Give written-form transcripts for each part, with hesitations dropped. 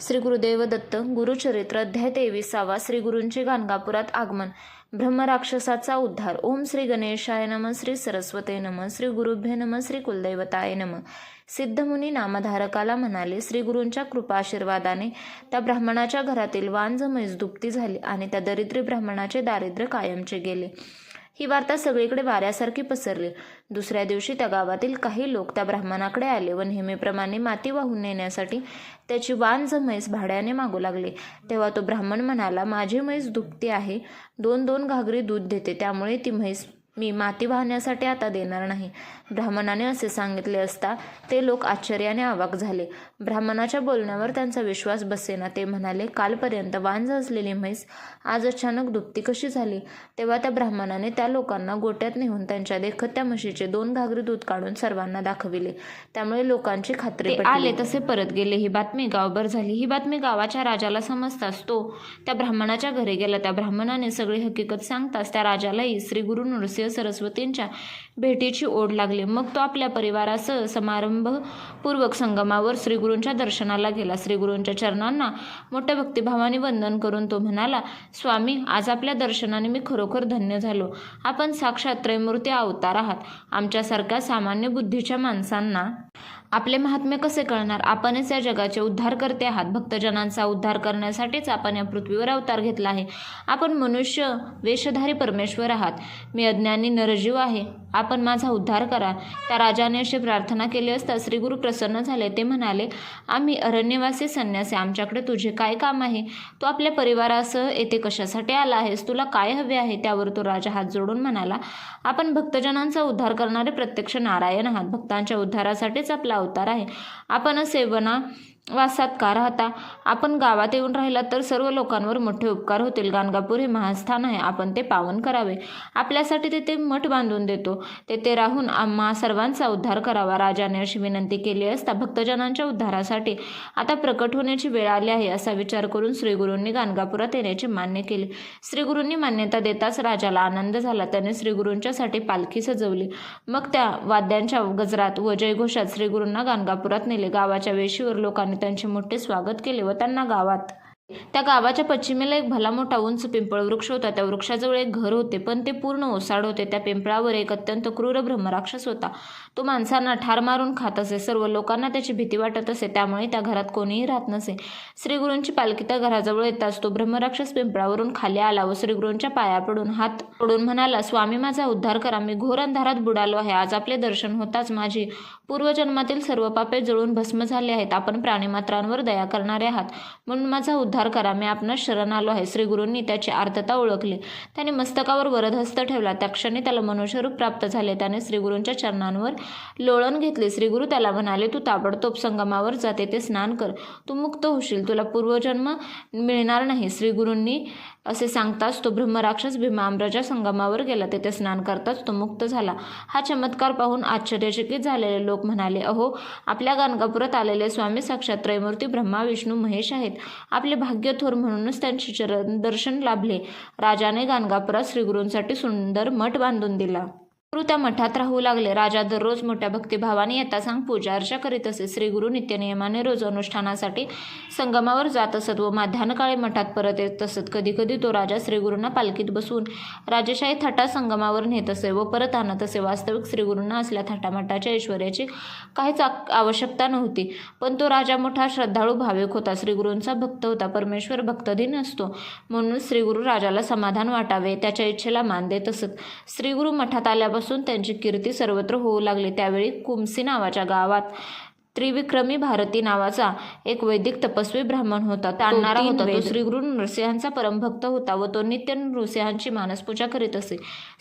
श्री गुरुदेव दत्त गुरुचरित्र अध्याय 23 श्री गुरूंचे गाणगापुरात आगमन. ब्रह्मराक्षसाचा उद्धार. ओम श्री गणेशाय नमः. श्री सरस्वते नमः. श्री गुरुभ्ये नमः. श्री कुलदैवताय नमः. सिद्धमुनी नामधारकाला म्हणाले, श्री गुरूंच्या कृपाशीर्वादाने त्या ब्राह्मणाच्या घरातील वांझ म्हैस दुभती झाली आणि त्या दरिद्री ब्राह्मणाचे दारिद्र्य कायमचे गेले. ही वार्ता सगळीकडे वाऱ्यासारखी पसरली. दुसऱ्या दिवशी त्या गावातील काही लोक त्या ब्राह्मणाकडे आले व नेहमीप्रमाणे माती वाहून नेण्यासाठी त्याची वांझ म्हैस भाड्याने मागू लागले. तेव्हा तो ब्राह्मण म्हणाला, माझी म्हैस दुभती आहे, 2-2 घागरी दूध देते, त्यामुळे ती म्हैस मी माती वाहण्यासाठी आता देणार नाही. ब्राह्मणाने असे सांगितले असता ते लोक आश्चर्याने अवाक झाले. ब्राह्मणाच्या बोलण्यावर त्यांचा विश्वास बसेना. ते म्हणाले, कालपर्यंत वांझ असलेली म्हैस आज अचानक दुभती कशी झाली? तेव्हा त्या ब्राह्मणाने त्या लोकांना गोट्यात नेऊन त्यांच्या देखत त्या म्हशीचे 2 घागरी दूध काढून सर्वांना दाखविले. त्यामुळे लोकांची खात्री पटली. आले तसे परत गेले. ही बातमी गावभर झाली. ही बातमी गावाच्या राजाला समजताच तो त्या ब्राह्मणाच्या घरी गेला. त्या ब्राह्मणाने सगळी हकीकत सांगताच त्या राजालाही श्री गुरु नृसिंह सरस्वतींच्या भेटीची ओढ लागली. मग तो आपल्या परिवारासह समारंभपूर्वक संगमावर श्रीगुरूंच्या दर्शनाला गेला. श्रीगुरूंच्या चरणांना मोठ्या भक्तिभावाने वंदन करून तो म्हणाला, स्वामी, आज आपल्या दर्शनाने मी खरोखर धन्य झालो. आपण साक्षात त्रैमूर्ती अवतार आहात. आमच्यासारख्या सामान्य बुद्धीच्या माणसांना आपले महात्म्य कसे कळणार? आपणच या जगाचे उद्धार करते आहात. भक्तजनांचा उद्धार करण्यासाठीच आपण या पृथ्वीवर अवतार घेतला आहे. आपण मनुष्य वेशधारी परमेश्वर आहात. मी अज्ञानी नरजीव आहे. आपण माझा उद्धार करा. त्या राजाने अशी प्रार्थना केली असता श्रीगुरु प्रसन्न झाले. ते म्हणाले, आम्ही अरण्यवासी संन्यासी, आमच्याकडे तुझे काय काम आहे? तू आपल्या परिवारासह येथे कशासाठी आला आहेस? तुला काय हवे आहे? त्यावर तो राजा हात जोडून म्हणाला, आपण भक्तजनांचा उद्धार करणारे प्रत्यक्ष नारायण आहात. भक्तांच्या उद्धारासाठीच आपला अवतार आहे. आपण सेवना वासात का राहता? आपण गावात येऊन राहिलात तर सर्व लोकांवर मोठे उपकार होतील. गाणगापूर हे महास्थान आहे. आपण ते पावन करावे. आपल्यासाठी तेथे मठ बांधून देतो. तेथे राहून आम्हा सर्वांचा उद्धार करावा. राजाने अशी विनंती केली असता भक्तजनांच्या उद्धारासाठी आता प्रकट होण्याची वेळ आली आहे असा विचार करून श्रीगुरूंनी गाणगापुरात येण्याचे मान्य केले. श्रीगुरूंनी मान्यता देताच राजाला आनंद झाला. त्याने श्रीगुरूंच्यासाठी पालखी सजवली. मग त्या वाद्यांच्या गजरात व जयघोषात श्रीगुरूंना गाणगापुरात नेले. गावाच्या वेशीवर लोकांनी त्यांचे मोठे स्वागत केले व त्यांना त्या गावाच्या पश्चिमेला एक भला मोठा उंच पिंपळ वृक्ष होता. त्या वृक्षाजवळ एक घर होते, पण ते पूर्ण ओसाड होते. त्या पिंपळावर एक अत्यंत क्रूर ब्रह्मराक्षस होता. तो माणसांना ठार मारून खात असे. सर्व लोकांना त्याची भीती वाटत असे. त्यामुळे त्या घरात कोणीही राहत नसे. श्रीगुरूंची पालखी त्या घराजवळ येताच तो ब्रह्मराक्षस पिंपळावरून खाली आला व श्रीगुरूंच्या पाया पडून हात जोडून म्हणाला, स्वामी, माझा उद्धार करा. मी घोर अंधारात बुडालो आहे. आज आपले दर्शन होताच माझी पूर्वजन्मातील सर्व पापे जळून भस्म झाले आहेत. आपण प्राणीमात्रांवर दया करणारे आहात, म्हणून माझा उद्धार करा. मी आपणास शरण आलो आहे. श्रीगुरूंनी त्याची आर्तता ओळखली. त्याने मस्तकावर वरदहस्त ठेवला. त्या क्षणी त्याला मनुष्यरूप प्राप्त झाले. त्याने श्रीगुरूंच्या चरणांवर लोळण घेतले. श्रीगुरू त्याला म्हणाले, तू ताबडतोब संगमावर जा, तेथे स्नान कर. तू मुक्त होशील. तुला पूर्वजन्म मिळणार नाही. श्रीगुरूंनी असे सांगताच तो ब्रह्मराक्षस भीमांबराच्या संगमावर गेला. तेथे स्नान करताच तो मुक्त झाला. हा चमत्कार पाहून आश्चर्यचकित झालेले लोक म्हणाले, अहो, आपल्या गाणगापुरात आलेले स्वामी साक्षात त्रैमूर्ती ब्रह्मा विष्णू महेश आहेत. आपले भाग्य थोर, म्हणूनच त्यांचे चरण दर्शन लाभले. राजाने गाणगापुरात श्रीगुरूंसाठी सुंदर मठ बांधून दिला. गुरु त्या मठात राहू लागले. राजा दररोज मोठ्या भक्तिभावाने यथासांग पूजा अर्चा करीत असे. श्रीगुरू नित्यनियमाने रोज अनुष्ठानासाठी संगमावर जात असत व माध्यान्हकाळी मठात परत येत असत. कधी कधी तो राजा श्रीगुरूंना पालखीत बसवून राजेशाही थाटा संगमावर नेत असे व परत आणत असे. वास्तविक श्रीगुरूंना असल्या थाटामाटाच्या ऐश्वर्याची काहीच आवश्यकता नव्हती, पण तो राजा मोठा श्रद्धाळू भाविक होता. श्रीगुरूंचा भक्त होता. परमेश्वर भक्तधीन असतो, म्हणून श्रीगुरू राजाला समाधान वाटावे त्याच्या इच्छेला मान देत असत. श्रीगुरू मठात आल्यापासून त्यांची कीर्ती सर्वत्र होऊ लागली. त्यावेळी कुमसी नावाच्या गावात त्रिविक्रमी भारती नावाचा एक वैदिक तपस्वी ब्राह्मण होता. ताणणारा होता. तो श्रीगुरू नृसिंहांचा परमभक्त होता व तो नित्य नृसिंहांची मानसपूजा करीत असे.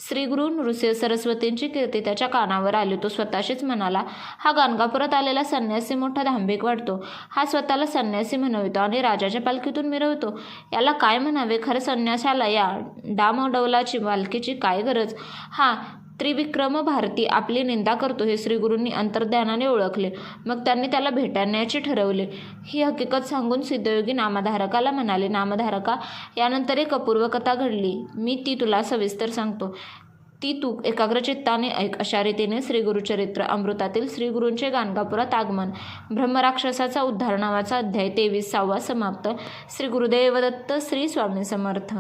श्रीगुरू नृसिंह सरस्वतींची कीर्ती त्याच्या कानावर आली. तो स्वतःशीच म्हणाला, हा गाणगापुरात आलेला संन्यासी मोठा धांबिक वाटतो. हा स्वतःला संन्यासी म्हणवितो आणि राजाच्या पालखीतून मिरवतो. याला काय म्हणावे? खरं संन्यासाला या डामडौलाची पालखीची काय गरज? हा त्रिविक्रम भारती आपली निंदा करतो हे श्रीगुरूंनी अंतर्ध्यानाने ओळखले. मग त्यांनी त्याला भेटण्याचे ठरवले. ही हकीकत सांगून सिद्धयोगी नामधारकाला म्हणाले, नामधारका, यानंतर एक अपूर्व कथा घडली. मी ती तुला सविस्तर सांगतो. ती तू एकाग्रचित्ताने ऐक. अशा रीतीने श्री गुरुचरित्र अमृतातील श्री गुरूंचे गाणगापुरात आगमन, ब्रह्मराक्षसाचा उद्धार नावाचा अध्याय 23 समाप्त. श्री गुरुदेव दत्त. श्री स्वामी समर्थ.